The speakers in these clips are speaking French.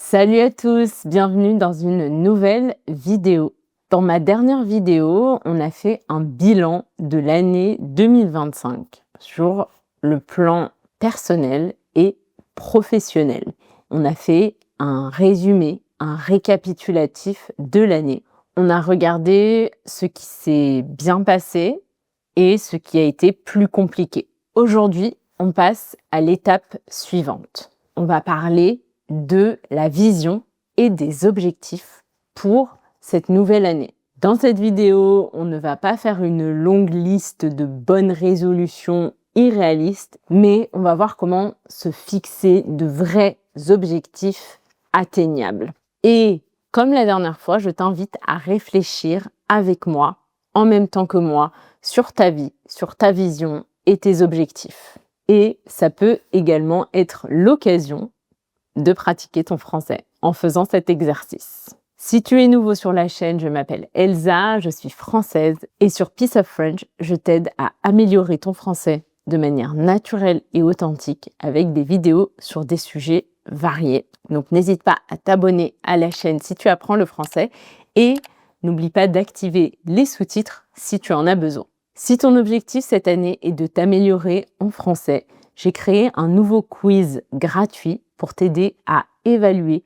Salut à tous, bienvenue dans une nouvelle vidéo. Dans ma dernière vidéo, on a fait un bilan de l'année 2025 sur le plan personnel et professionnel. On a fait un résumé, un récapitulatif de l'année. On a regardé ce qui s'est bien passé et ce qui a été plus compliqué. Aujourd'hui, on passe à l'étape suivante. On va parler de la vision et des objectifs pour cette nouvelle année. Dans cette vidéo, on ne va pas faire une longue liste de bonnes résolutions irréalistes, mais on va voir comment se fixer de vrais objectifs atteignables. Et comme la dernière fois, je t'invite à réfléchir avec moi, en même temps que moi, sur ta vie, sur ta vision et tes objectifs. Et ça peut également être l'occasion de pratiquer ton français en faisant cet exercice. Si tu es nouveau sur la chaîne, je m'appelle Elsa, je suis française et sur Piece of French, je t'aide à améliorer ton français de manière naturelle et authentique avec des vidéos sur des sujets variés. Donc n'hésite pas à t'abonner à la chaîne si tu apprends le français et n'oublie pas d'activer les sous-titres si tu en as besoin. Si ton objectif cette année est de t'améliorer en français, j'ai créé un nouveau quiz gratuit pour t'aider à évaluer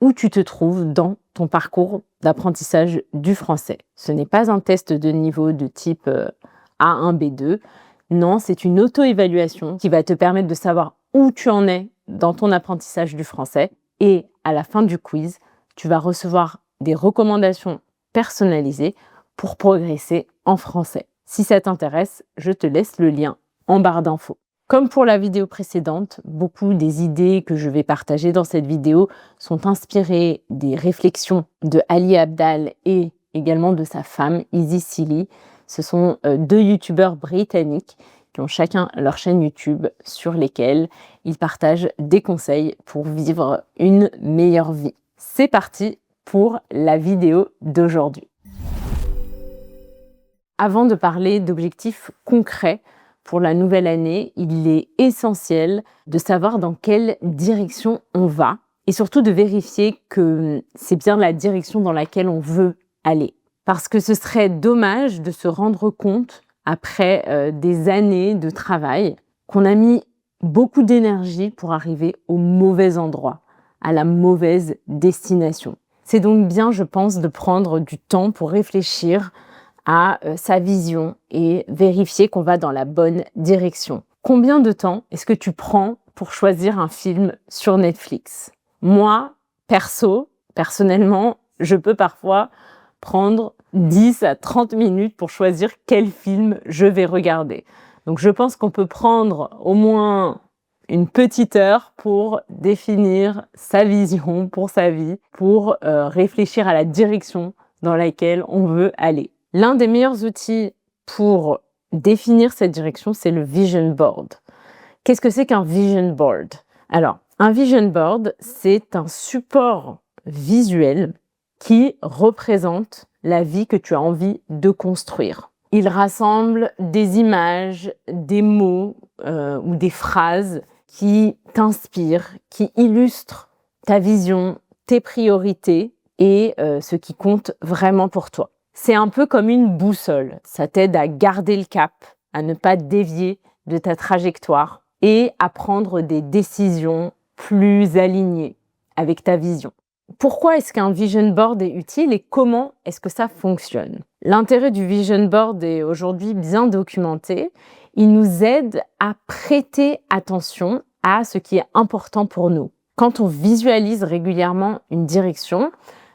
où tu te trouves dans ton parcours d'apprentissage du français. Ce n'est pas un test de niveau de type A1, B2. Non, c'est une auto-évaluation qui va te permettre de savoir où tu en es dans ton apprentissage du français. Et à la fin du quiz, tu vas recevoir des recommandations personnalisées pour progresser en français. Si ça t'intéresse, je te laisse le lien en barre d'infos. Comme pour la vidéo précédente, beaucoup des idées que je vais partager dans cette vidéo sont inspirées des réflexions de Ali Abdaal et également de sa femme, Izzy Silly. Ce sont deux youtubeurs britanniques qui ont chacun leur chaîne YouTube sur lesquelles ils partagent des conseils pour vivre une meilleure vie. C'est parti pour la vidéo d'aujourd'hui. Avant de parler d'objectifs concrets pour la nouvelle année, il est essentiel de savoir dans quelle direction on va et surtout de vérifier que c'est bien la direction dans laquelle on veut aller. Parce que ce serait dommage de se rendre compte, après des années de travail, qu'on a mis beaucoup d'énergie pour arriver au mauvais endroit, à la mauvaise destination. C'est donc bien, je pense, de prendre du temps pour réfléchir à sa vision et vérifier qu'on va dans la bonne direction. Combien de temps est-ce que tu prends pour choisir un film sur Netflix? Moi, personnellement, je peux parfois prendre 10 à 30 minutes pour choisir quel film je vais regarder. Donc je pense qu'on peut prendre au moins une petite heure pour définir sa vision pour sa vie, pour réfléchir à la direction dans laquelle on veut aller. L'un des meilleurs outils pour définir cette direction, c'est le vision board. Qu'est-ce que c'est qu'un vision board? Alors, un vision board, c'est un support visuel qui représente la vie que tu as envie de construire. Il rassemble des images, des mots ou des phrases qui t'inspirent, qui illustrent ta vision, tes priorités et ce qui compte vraiment pour toi. C'est un peu comme une boussole, ça t'aide à garder le cap, à ne pas dévier de ta trajectoire et à prendre des décisions plus alignées avec ta vision. Pourquoi est-ce qu'un vision board est utile et comment est-ce que ça fonctionne? L'intérêt du vision board est aujourd'hui bien documenté. Il nous aide à prêter attention à ce qui est important pour nous. Quand on visualise régulièrement une direction,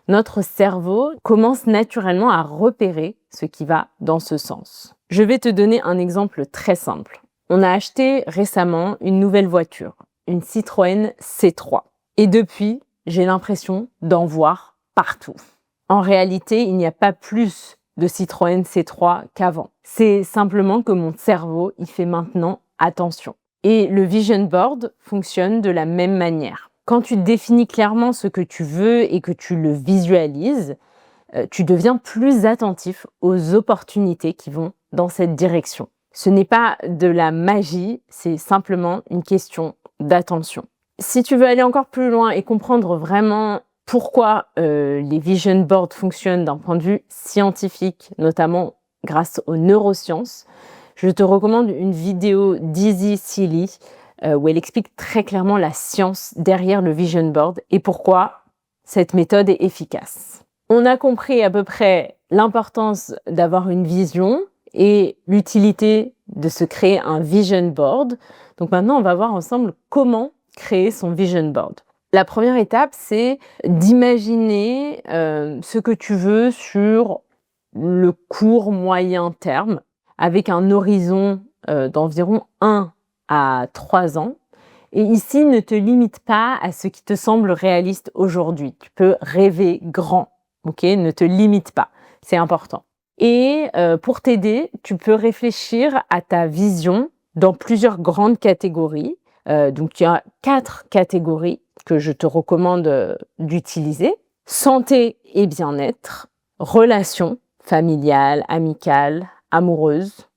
notre cerveau commence naturellement à repérer ce qui va dans ce sens. Je vais te donner un exemple très simple. On a acheté récemment une nouvelle voiture, une Citroën C3. Et depuis, j'ai l'impression d'en voir partout. En réalité, il n'y a pas plus de Citroën C3 qu'avant. C'est simplement que mon cerveau y fait maintenant attention. Et le vision board fonctionne de la même manière. Quand tu définis clairement ce que tu veux et que tu le visualises, tu deviens plus attentif aux opportunités qui vont dans cette direction. Ce n'est pas de la magie, c'est simplement une question d'attention. Si tu veux aller encore plus loin et comprendre vraiment pourquoi les vision boards fonctionnent d'un point de vue scientifique, notamment grâce aux neurosciences, je te recommande une vidéo d'Izzy Sealy où elle explique très clairement la science derrière le vision board et pourquoi cette méthode est efficace. On a compris à peu près l'importance d'avoir une vision et l'utilité de se créer un vision board. Donc maintenant, on va voir ensemble comment créer son vision board. La première étape, c'est d'imaginer ce que tu veux sur le court moyen terme, avec un horizon d'environ 1 à 3 ans. Et ici, ne te limite pas à ce qui te semble réaliste aujourd'hui. Tu peux rêver grand, ok? Ne te limite pas, c'est important. Et pour t'aider, tu peux réfléchir à ta vision dans plusieurs grandes catégories. Donc, il y a 4 catégories que je te recommande d'utiliser. Santé et bien-être, relations familiales, amicales, amoureuses,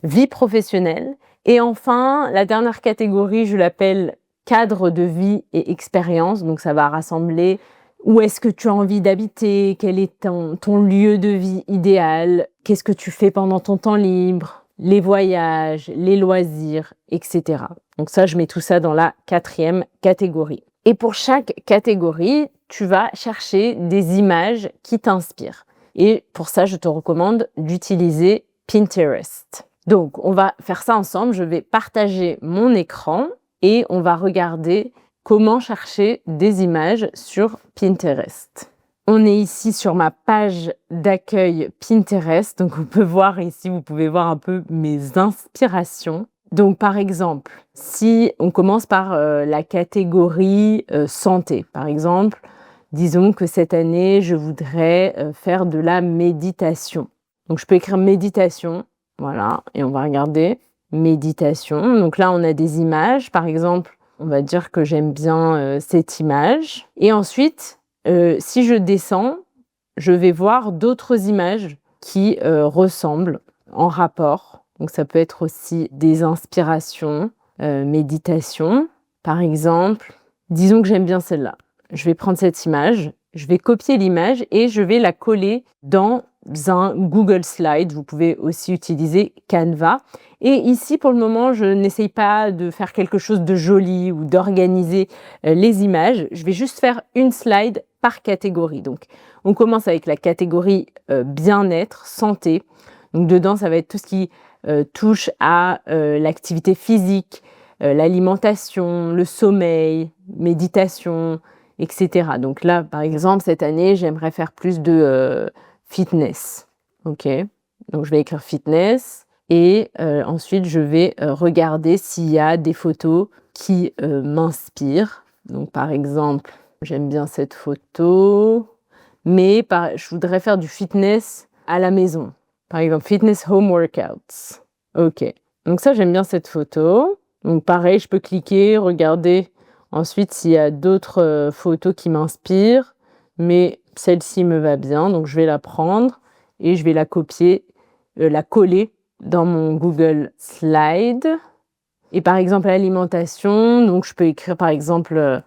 vie professionnelle. Et enfin, la dernière catégorie, je l'appelle cadre de vie et expérience. Donc, ça va rassembler où est-ce que tu as envie d'habiter, quel est ton lieu de vie idéal, qu'est-ce que tu fais pendant ton temps libre, les voyages, les loisirs, etc. Donc ça, je mets tout ça dans la 4e catégorie. Et pour chaque catégorie, tu vas chercher des images qui t'inspirent. Et pour ça, je te recommande d'utiliser Pinterest. Donc, on va faire ça ensemble. Je vais partager mon écran et on va regarder comment chercher des images sur Pinterest. On est ici sur ma page d'accueil Pinterest. Donc, on peut voir ici, vous pouvez voir un peu mes inspirations. Donc, par exemple, si on commence par la catégorie santé, par exemple, disons que cette année, je voudrais faire de la méditation. Donc, je peux écrire méditation, voilà, et on va regarder méditation. Donc là, on a des images, par exemple, on va dire que j'aime bien cette image. Et ensuite, si je descends, je vais voir d'autres images qui ressemblent en rapport. Donc ça peut être aussi des inspirations, méditation. Par exemple, disons que j'aime bien celle-là. Je vais prendre cette image, je vais copier l'image et je vais la coller dans un Google Slide. Vous pouvez aussi utiliser Canva. Et ici, pour le moment, je n'essaye pas de faire quelque chose de joli ou d'organiser les images. Je vais juste faire une slide par catégorie. Donc, on commence avec la catégorie bien-être, santé. Donc, dedans, ça va être tout ce qui touche à l'activité physique, l'alimentation, le sommeil, méditation, etc. Donc là, par exemple, cette année, j'aimerais faire plus de fitness. Ok, donc je vais écrire fitness et ensuite je vais regarder s'il y a des photos qui m'inspirent. Donc par exemple, j'aime bien cette photo, mais je voudrais faire du fitness à la maison. Par exemple, fitness home workouts. Ok, donc ça, j'aime bien cette photo. Donc pareil, je peux cliquer, regarder ensuite s'il y a d'autres photos qui m'inspirent, mais celle-ci me va bien, donc je vais la prendre et je vais la copier, la coller dans mon Google Slide. Et par exemple, l'alimentation, donc je peux écrire par exemple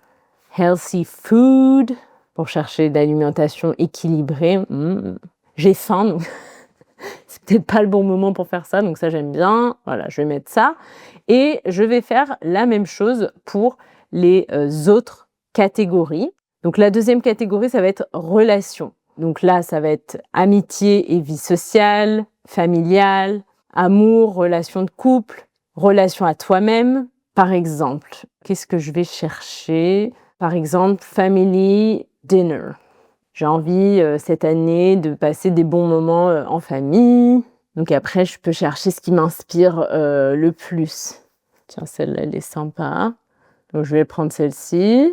healthy food pour chercher d'alimentation équilibrée. J'ai faim, donc c'est peut-être pas le bon moment pour faire ça, donc ça j'aime bien. Voilà, je vais mettre ça. Et je vais faire la même chose pour les autres catégories. Donc la deuxième catégorie, ça va être relations. Donc là, ça va être amitié et vie sociale, familiale, amour, relation de couple, relation à toi-même. Par exemple, qu'est-ce que je vais chercher? Par exemple, family dinner. J'ai envie cette année de passer des bons moments en famille. Donc après, je peux chercher ce qui m'inspire le plus. Tiens, celle-là, elle est sympa. Donc je vais prendre celle-ci.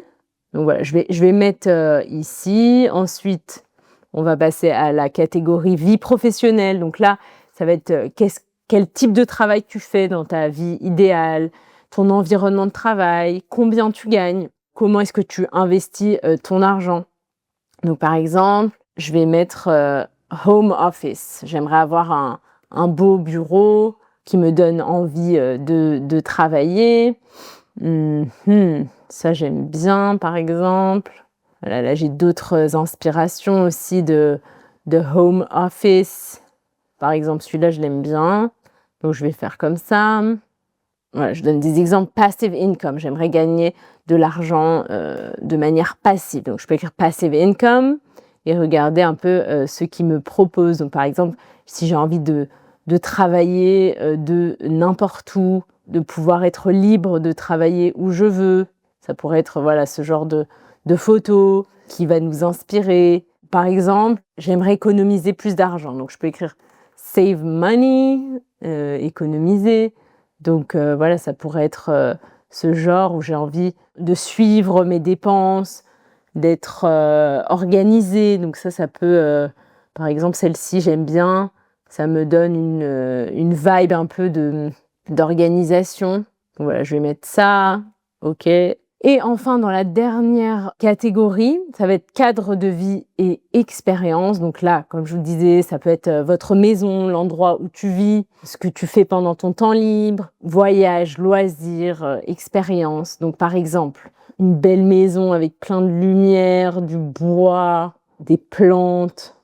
Donc voilà, je vais mettre ici. Ensuite, on va passer à la catégorie vie professionnelle. Donc là, ça va être quel type de travail tu fais dans ta vie idéale, ton environnement de travail, combien tu gagnes, comment est-ce que tu investis ton argent. Donc par exemple, je vais mettre home office. J'aimerais avoir un beau bureau qui me donne envie de travailler. Ça, j'aime bien, par exemple. Voilà, là, j'ai d'autres inspirations aussi de home office. Par exemple, celui-là, je l'aime bien. Donc, je vais faire comme ça. Voilà, je donne des exemples. Passive income. J'aimerais gagner de l'argent de manière passive. Donc, je peux écrire passive income et regarder un peu ce qu'ils me proposent. Donc, par exemple, si j'ai envie de travailler de n'importe où, de pouvoir être libre de travailler où je veux. Ça pourrait être voilà, ce genre de photos qui va nous inspirer. Par exemple, j'aimerais économiser plus d'argent. Donc, je peux écrire save money, économiser. Donc, voilà, ça pourrait être ce genre où j'ai envie de suivre mes dépenses, d'être organisée. Donc, ça peut, par exemple, celle-ci, j'aime bien. Ça me donne une vibe un peu d'organisation. Donc, voilà, je vais mettre ça. OK. Et enfin, dans la dernière catégorie, ça va être cadre de vie et expérience. Donc là, comme je vous le disais, ça peut être votre maison, l'endroit où tu vis, ce que tu fais pendant ton temps libre, voyage, loisirs, expérience. Donc par exemple, une belle maison avec plein de lumière, du bois, des plantes.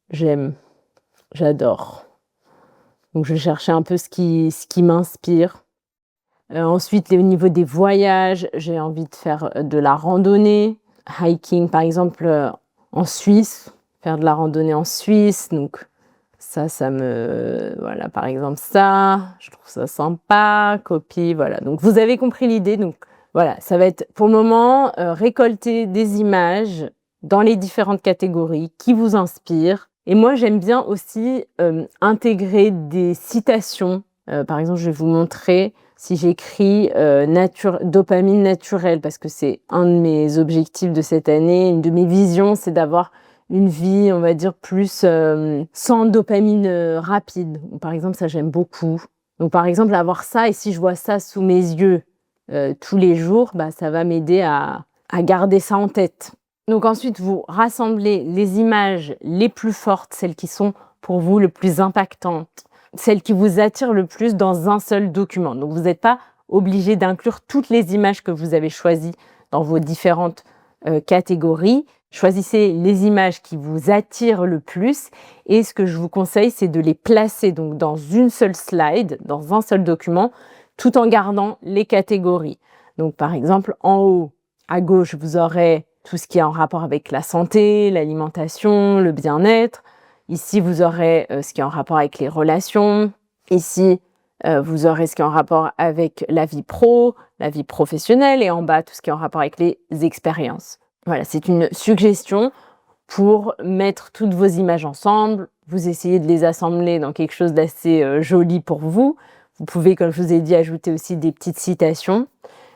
J'aime, j'adore. Donc je cherchais un peu ce qui m'inspire. Ensuite, au niveau des voyages, j'ai envie de faire de la randonnée, hiking par exemple en Suisse, faire de la randonnée en Suisse. Donc ça me... Voilà, par exemple ça, je trouve ça sympa, copie, voilà. Donc vous avez compris l'idée. Donc voilà, ça va être pour le moment récolter des images dans les différentes catégories qui vous inspirent. Et moi, j'aime bien aussi intégrer des citations. Par exemple, je vais vous montrer si j'écris dopamine naturelle, parce que c'est un de mes objectifs de cette année, une de mes visions, c'est d'avoir une vie, on va dire, plus sans dopamine rapide. Par exemple, ça, j'aime beaucoup. Donc, par exemple, avoir ça, et si je vois ça sous mes yeux tous les jours, bah, ça va m'aider à garder ça en tête. Donc ensuite, vous rassemblez les images les plus fortes, celles qui sont pour vous les plus impactantes, celles qui vous attirent le plus dans un seul document. Donc vous n'êtes pas obligé d'inclure toutes les images que vous avez choisies dans vos différentes catégories. Choisissez les images qui vous attirent le plus et ce que je vous conseille, c'est de les placer donc dans une seule slide, dans un seul document, tout en gardant les catégories. Donc par exemple, en haut à gauche, vous aurez tout ce qui est en rapport avec la santé, l'alimentation, le bien-être. Ici, vous aurez ce qui est en rapport avec les relations. Ici, vous aurez ce qui est en rapport avec la vie pro, la vie professionnelle. Et en bas, tout ce qui est en rapport avec les expériences. Voilà, c'est une suggestion pour mettre toutes vos images ensemble. Vous essayez de les assembler dans quelque chose d'assez joli pour vous. Vous pouvez, comme je vous ai dit, ajouter aussi des petites citations.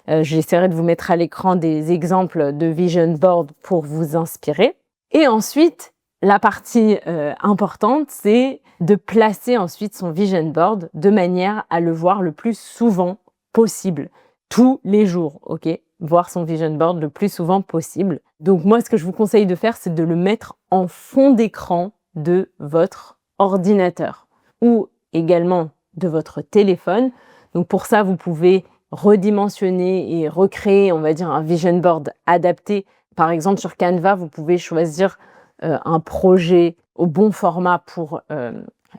J'essaierai de vous mettre à l'écran des exemples de vision board pour vous inspirer. Et ensuite, la partie importante, c'est de placer ensuite son vision board de manière à le voir le plus souvent possible, tous les jours, ok? Voir son vision board le plus souvent possible. Donc moi, ce que je vous conseille de faire, c'est de le mettre en fond d'écran de votre ordinateur ou également de votre téléphone. Donc pour ça, vous pouvez redimensionner et recréer, on va dire, un vision board adapté. Par exemple, sur Canva, vous pouvez choisir un projet au bon format pour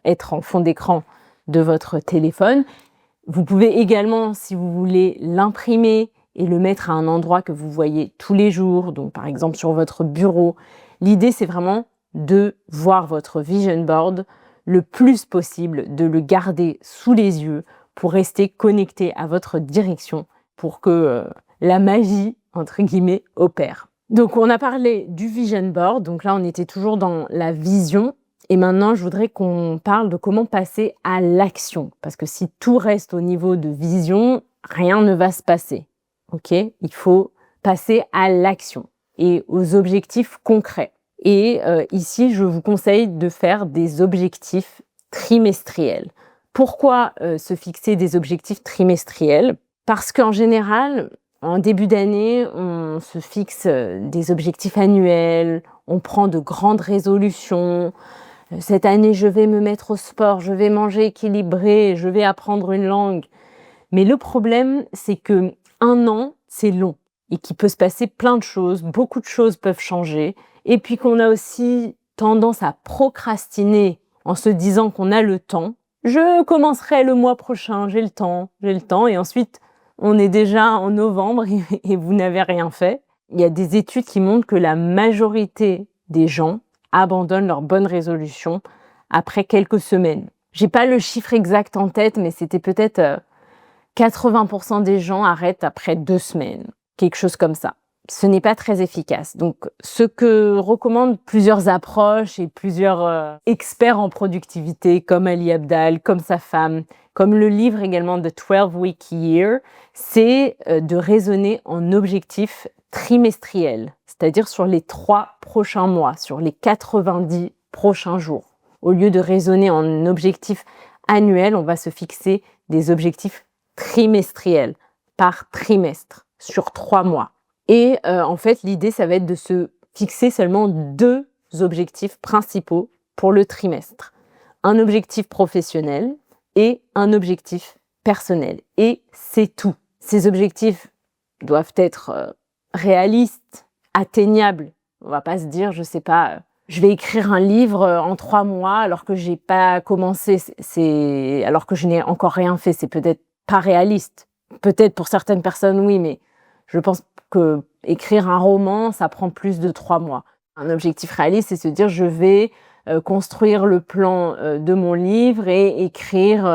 être en fond d'écran de votre téléphone. Vous pouvez également, si vous voulez, l'imprimer et le mettre à un endroit que vous voyez tous les jours, donc par exemple sur votre bureau. L'idée, c'est vraiment de voir votre vision board le plus possible, de le garder sous les yeux pour rester connecté à votre direction, pour que la magie, entre guillemets, opère. Donc on a parlé du vision board, donc là on était toujours dans la vision, et maintenant je voudrais qu'on parle de comment passer à l'action, parce que si tout reste au niveau de vision, rien ne va se passer, ok? Il faut passer à l'action et aux objectifs concrets. Et ici, je vous conseille de faire des objectifs trimestriels. Pourquoi se fixer des objectifs trimestriels? Parce qu'en général, en début d'année, on se fixe des objectifs annuels, on prend de grandes résolutions. Cette année, je vais me mettre au sport, je vais manger équilibré, je vais apprendre une langue. Mais le problème, c'est que un an, c'est long. et qu'il peut se passer plein de choses, beaucoup de choses peuvent changer, et puis qu'on a aussi tendance à procrastiner en se disant qu'on a le temps. Je commencerai le mois prochain, j'ai le temps, et ensuite on est déjà en novembre et vous n'avez rien fait. Il y a des études qui montrent que la majorité des gens abandonnent leurs bonnes résolutions après quelques semaines. J'ai pas le chiffre exact en tête, mais c'était peut-être 80% des gens arrêtent après 2 semaines, quelque chose comme ça. Ce n'est pas très efficace. Donc, ce que recommandent plusieurs approches et plusieurs experts en productivité, comme Ali Abdaal, comme sa femme, comme le livre également de 12 Week Year, c'est de raisonner en objectifs trimestriels, c'est-à-dire sur les 3 prochains mois, sur les 90 prochains jours. Au lieu de raisonner en objectifs annuels, on va se fixer des objectifs trimestriels, par trimestre, sur 3 mois. Et en fait, l'idée, ça va être de se fixer seulement 2 objectifs principaux pour le trimestre. Un objectif professionnel et un objectif personnel. Et c'est tout. Ces objectifs doivent être réalistes, atteignables. On va pas se dire, je sais pas, je vais écrire un livre en 3 mois alors que j'ai pas commencé, alors que je n'ai encore rien fait. C'est peut-être pas réaliste. Peut-être pour certaines personnes, oui, mais je pense que écrire un roman, ça prend plus de 3 mois. Un objectif réaliste, c'est se dire, je vais construire le plan de mon livre et écrire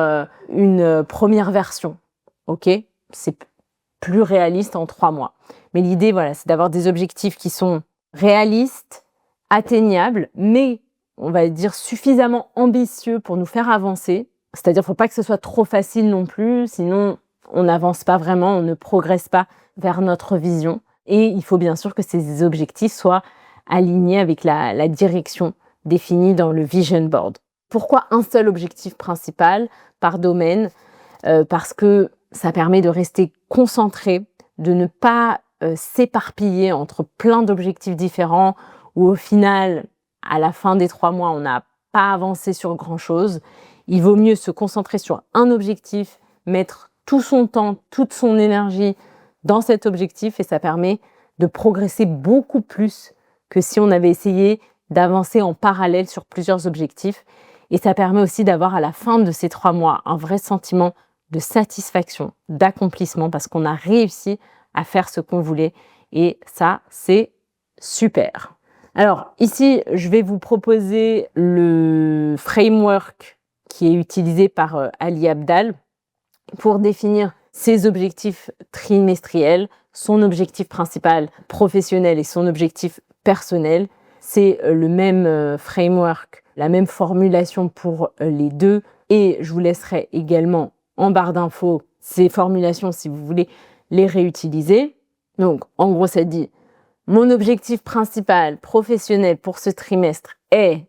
une première version. Ok ? C'est plus réaliste en 3 mois. Mais l'idée, voilà, c'est d'avoir des objectifs qui sont réalistes, atteignables, mais on va dire suffisamment ambitieux pour nous faire avancer. C'est-à-dire, il ne faut pas que ce soit trop facile non plus, sinon on n'avance pas vraiment, on ne progresse pas vers notre vision. Et il faut bien sûr que ces objectifs soient alignés avec la direction définie dans le vision board. Pourquoi un seul objectif principal par domaine ? Parce que ça permet de rester concentré, de ne pas s'éparpiller entre plein d'objectifs différents où au final, à la fin des 3 mois, on n'a pas avancé sur grand-chose. Il vaut mieux se concentrer sur un objectif, mettre tout son temps, toute son énergie dans cet objectif et ça permet de progresser beaucoup plus que si on avait essayé d'avancer en parallèle sur plusieurs objectifs. Et ça permet aussi d'avoir à la fin de ces 3 mois un vrai sentiment de satisfaction, d'accomplissement parce qu'on a réussi à faire ce qu'on voulait et ça, c'est super. Alors ici, je vais vous proposer le framework qui est utilisé par Ali Abdaal pour définir ses objectifs trimestriels, son objectif principal professionnel et son objectif personnel. C'est le même framework, la même formulation pour les deux et je vous laisserai également en barre d'infos ces formulations si vous voulez les réutiliser. Donc en gros ça dit mon objectif principal professionnel pour ce trimestre est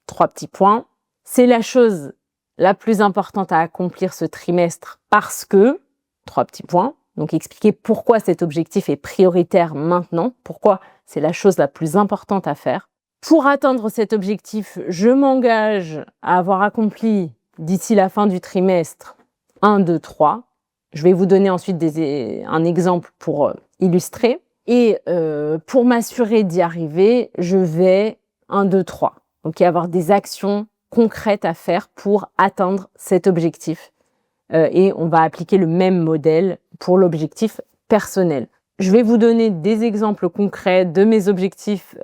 3 petits points. C'est la chose la plus importante à accomplir ce trimestre parce que 3 petits points. Donc expliquer pourquoi cet objectif est prioritaire maintenant, pourquoi c'est la chose la plus importante à faire. Pour atteindre cet objectif, je m'engage à avoir accompli d'ici la fin du trimestre 1, 2, 3. Je vais vous donner ensuite un exemple pour illustrer. Et pour m'assurer d'y arriver, je vais 1, 2, 3. Donc avoir des actions concrètes à faire pour atteindre cet objectif. Et on va appliquer le même modèle pour l'objectif personnel. Je vais vous donner des exemples concrets de mes objectifs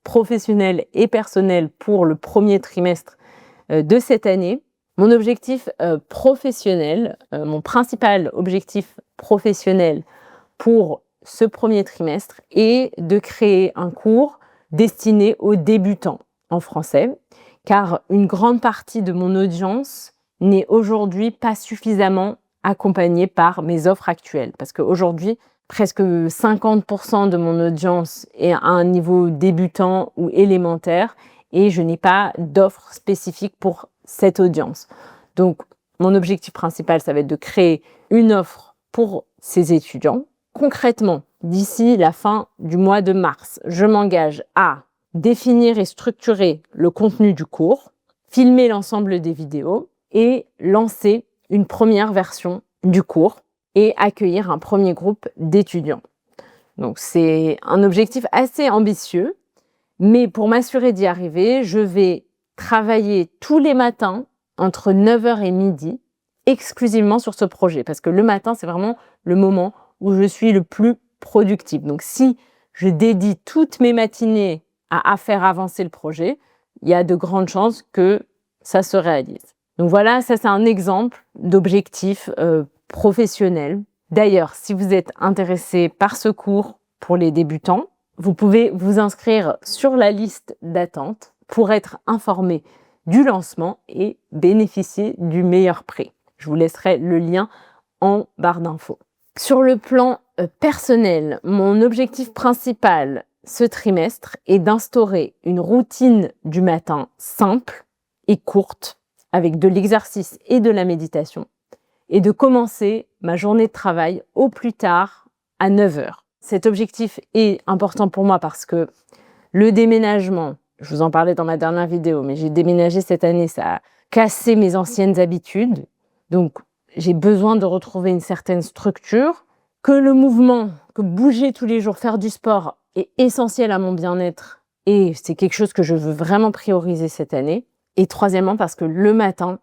professionnels et personnels pour le premier trimestre de cette année. Mon objectif professionnel, mon principal objectif professionnel pour ce premier trimestre est de créer un cours destiné aux débutants en français, car une grande partie de mon audience n'est aujourd'hui pas suffisamment accompagnée par mes offres actuelles. Parce qu'aujourd'hui, presque 50% de mon audience est à un niveau débutant ou élémentaire et je n'ai pas d'offres spécifiques pour cette audience. Donc, mon objectif principal, ça va être de créer une offre pour ces étudiants. Concrètement, d'ici la fin du mois de mars, je m'engage à définir et structurer le contenu du cours, filmer l'ensemble des vidéos et lancer une première version du cours et accueillir un premier groupe d'étudiants. Donc c'est un objectif assez ambitieux, mais pour m'assurer d'y arriver, je vais travailler tous les matins entre 9h et midi exclusivement sur ce projet. Parce que le matin, c'est vraiment le moment où je suis le plus productive. Donc si je dédie toutes mes matinées à faire avancer le projet, il y a de grandes chances que ça se réalise. Donc voilà, ça c'est un exemple d'objectif professionnel. D'ailleurs, si vous êtes intéressé par ce cours pour les débutants, vous pouvez vous inscrire sur la liste d'attente pour être informé du lancement et bénéficier du meilleur prix. Je vous laisserai le lien en barre d'infos. Sur le plan personnel, mon objectif principal ce trimestre est d'instaurer une routine du matin simple et courte avec de l'exercice et de la méditation et de commencer ma journée de travail au plus tard à 9h. Cet objectif est important pour moi parce que le déménagement, je vous en parlais dans ma dernière vidéo, mais j'ai déménagé cette année, ça a cassé mes anciennes habitudes. Donc, j'ai besoin de retrouver une certaine structure, que le mouvement, que bouger tous les jours, faire du sport est essentiel à mon bien-être et c'est quelque chose que je veux vraiment prioriser cette année. Et troisièmement, parce que le matin,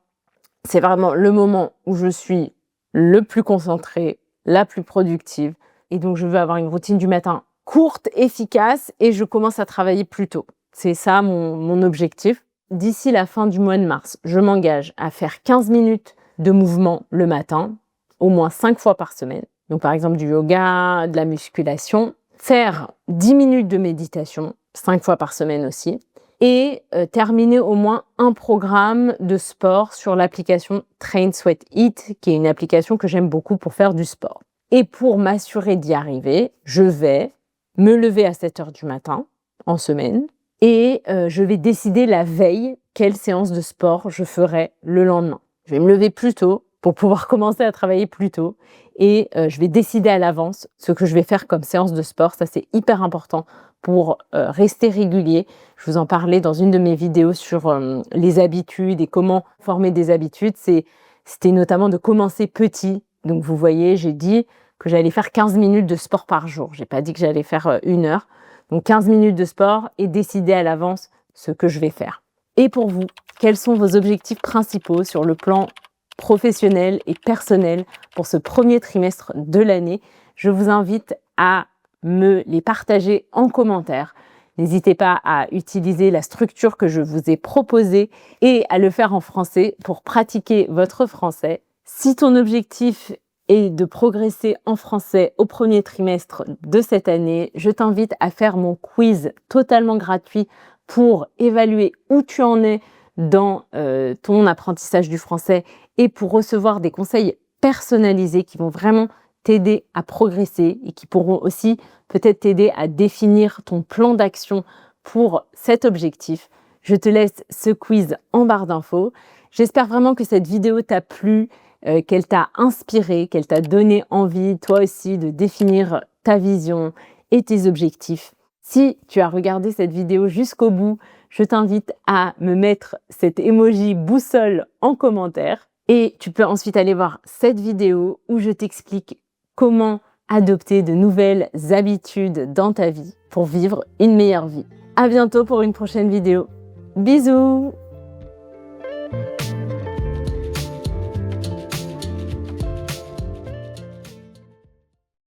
c'est vraiment le moment où je suis le plus concentrée, la plus productive. Et donc, je veux avoir une routine du matin courte, efficace et je commence à travailler plus tôt. C'est ça mon objectif. D'ici la fin du mois de mars, je m'engage à faire 15 minutes de mouvement le matin, au moins 5 fois par semaine. Donc, par exemple, du yoga, de la musculation. Faire 10 minutes de méditation, 5 fois par semaine aussi. Et terminer au moins un programme de sport sur l'application Train Sweat Eat, qui est une application que j'aime beaucoup pour faire du sport. Et pour m'assurer d'y arriver, je vais me lever à 7h du matin en semaine et je vais décider la veille quelle séance de sport je ferai le lendemain. Je vais me lever plus tôt pour pouvoir commencer à travailler plus tôt et je vais décider à l'avance ce que je vais faire comme séance de sport. Ça, c'est hyper important pour rester régulier. Je vous en parlais dans une de mes vidéos sur les habitudes et comment former des habitudes. C'était notamment de commencer petit. Donc, vous voyez, j'ai dit que j'allais faire 15 minutes de sport par jour. J'ai pas dit que j'allais faire 1 heure. Donc, 15 minutes de sport et décider à l'avance ce que je vais faire. Et pour vous, quels sont vos objectifs principaux sur le plan professionnel et personnel pour ce premier trimestre de l'année? Je vous invite à me les partager en commentaire. N'hésitez pas à utiliser la structure que je vous ai proposée et à le faire en français pour pratiquer votre français. Si ton objectif est de progresser en français au premier trimestre de cette année, je t'invite à faire mon quiz totalement gratuit pour évaluer où tu en es dans ton apprentissage du français et pour recevoir des conseils personnalisés qui vont vraiment t'aider à progresser et qui pourront aussi peut-être t'aider à définir ton plan d'action pour cet objectif. Je te laisse ce quiz en barre d'infos. J'espère vraiment que cette vidéo t'a plu, qu'elle t'a inspiré, qu'elle t'a donné envie, toi aussi, de définir ta vision et tes objectifs. Si tu as regardé cette vidéo jusqu'au bout, je t'invite à me mettre cet emoji boussole en commentaire. Et tu peux ensuite aller voir cette vidéo où je t'explique comment adopter de nouvelles habitudes dans ta vie pour vivre une meilleure vie. À bientôt pour une prochaine vidéo. Bisous!